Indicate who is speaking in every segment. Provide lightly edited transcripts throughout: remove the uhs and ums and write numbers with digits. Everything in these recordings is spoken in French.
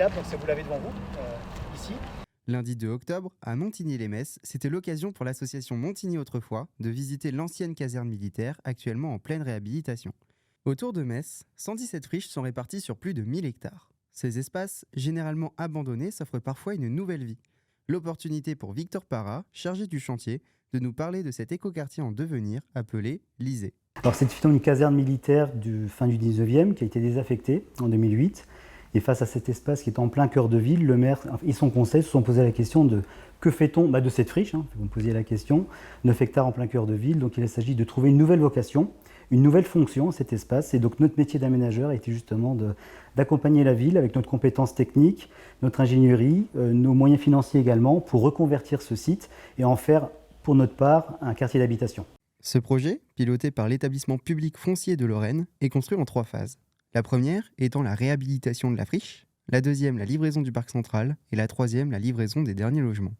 Speaker 1: cyclable, donc vous l'avez devant vous, ici.
Speaker 2: Lundi 2 octobre, à Montigny-les-Metz, c'était l'occasion pour l'association Montigny Autrefois de visiter l'ancienne caserne militaire actuellement en pleine réhabilitation. Autour de Metz, 117 friches sont réparties sur plus de 1000 hectares. Ces espaces, généralement abandonnés, s'offrent parfois une nouvelle vie. L'opportunité pour Victor Parra, chargé du chantier, de nous parler de cet écoquartier en devenir appelé l'Isée.
Speaker 3: Alors c'est finalement une caserne militaire du fin du 19e qui a été désaffectée en 2008. Et face à cet espace qui est en plein cœur de ville, le maire et son conseil se sont posé la question de que fait-on de cette friche, vous me posiez la question, 9 hectares en plein cœur de ville. Donc il s'agit de trouver une nouvelle vocation, une nouvelle fonction à cet espace. Et donc notre métier d'aménageur était justement d'accompagner la ville avec notre compétence technique, notre ingénierie, nos moyens financiers également, pour reconvertir ce site et en faire, pour notre part, un quartier d'habitation.
Speaker 2: Ce projet, piloté par l'établissement public foncier de Lorraine, est construit en 3 phases. La première étant la réhabilitation de la friche, la deuxième la livraison du parc central et la troisième la livraison des derniers logements.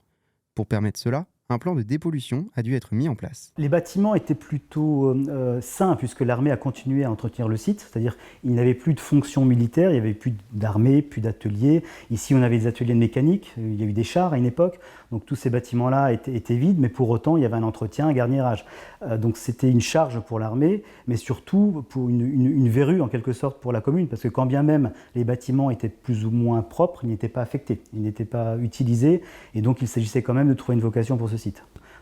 Speaker 2: Pour permettre cela, un plan de dépollution a dû être mis en place.
Speaker 3: Les bâtiments étaient plutôt sains puisque l'armée a continué à entretenir le site, c'est-à-dire il n'y avait plus de fonction militaire, il n'y avait plus d'armée, plus d'ateliers. Ici on avait des ateliers de mécanique, il y a eu des chars à une époque, donc tous ces bâtiments-là étaient vides, mais pour autant il y avait un entretien, un garnirage. Donc c'était une charge pour l'armée, mais surtout pour une verrue en quelque sorte pour la commune, parce que quand bien même les bâtiments étaient plus ou moins propres, ils n'étaient pas affectés, ils n'étaient pas utilisés, et donc il s'agissait quand même de trouver une vocation pour ce site.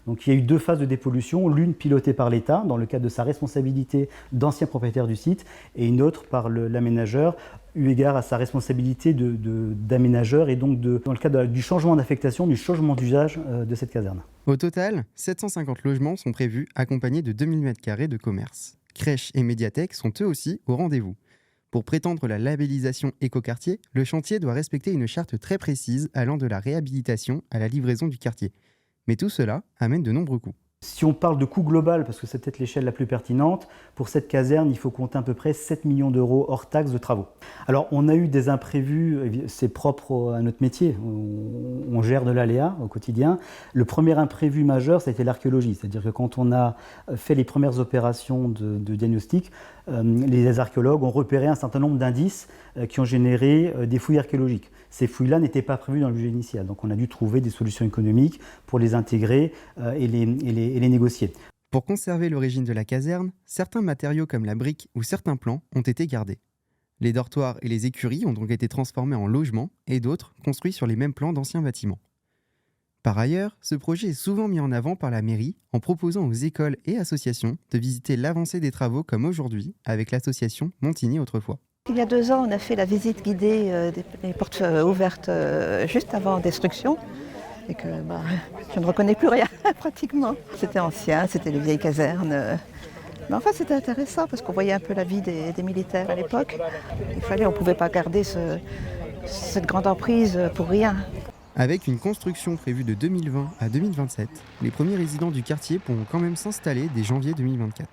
Speaker 3: Donc il y a eu 2 phases de dépollution, l'une pilotée par l'État dans le cadre de sa responsabilité d'ancien propriétaire du site et une autre par l'aménageur eu égard à sa responsabilité d'aménageur et donc dans le cadre du changement d'affectation, du changement d'usage de cette caserne.
Speaker 2: Au total, 750 logements sont prévus accompagnés de 2000 m² de commerce. Crèches et médiathèques sont eux aussi au rendez-vous. Pour prétendre la labellisation écoquartier, le chantier doit respecter une charte très précise allant de la réhabilitation à la livraison du quartier. Mais tout cela amène de nombreux coûts.
Speaker 3: Si on parle de coût global, parce que c'est peut-être l'échelle la plus pertinente, pour cette caserne, il faut compter à peu près 7 millions d'euros hors taxes de travaux. Alors, on a eu des imprévus, c'est propre à notre métier, on gère de l'aléa au quotidien. Le premier imprévu majeur, ça a été l'archéologie, c'est-à-dire que quand on a fait les premières opérations de diagnostic, les archéologues ont repéré un certain nombre d'indices qui ont généré des fouilles archéologiques. Ces fouilles-là n'étaient pas prévues dans le budget initial, donc on a dû trouver des solutions économiques pour les intégrer et les négocier.
Speaker 2: Pour conserver l'origine de la caserne, certains matériaux comme la brique ou certains plans ont été gardés. Les dortoirs et les écuries ont donc été transformés en logements et d'autres construits sur les mêmes plans d'anciens bâtiments. Par ailleurs, ce projet est souvent mis en avant par la mairie en proposant aux écoles et associations de visiter l'avancée des travaux comme aujourd'hui avec l'association Montigny Autrefois.
Speaker 4: Il y a 2 ans, on a fait la visite guidée des portes ouvertes juste avant destruction et que je ne reconnais plus rien pratiquement. C'était ancien, c'était les vieilles casernes. Mais en fait, c'était intéressant parce qu'on voyait un peu la vie des militaires à l'époque. On ne pouvait pas garder cette grande emprise pour rien.
Speaker 2: Avec une construction prévue de 2020 à 2027, les premiers résidents du quartier pourront quand même s'installer dès janvier 2024.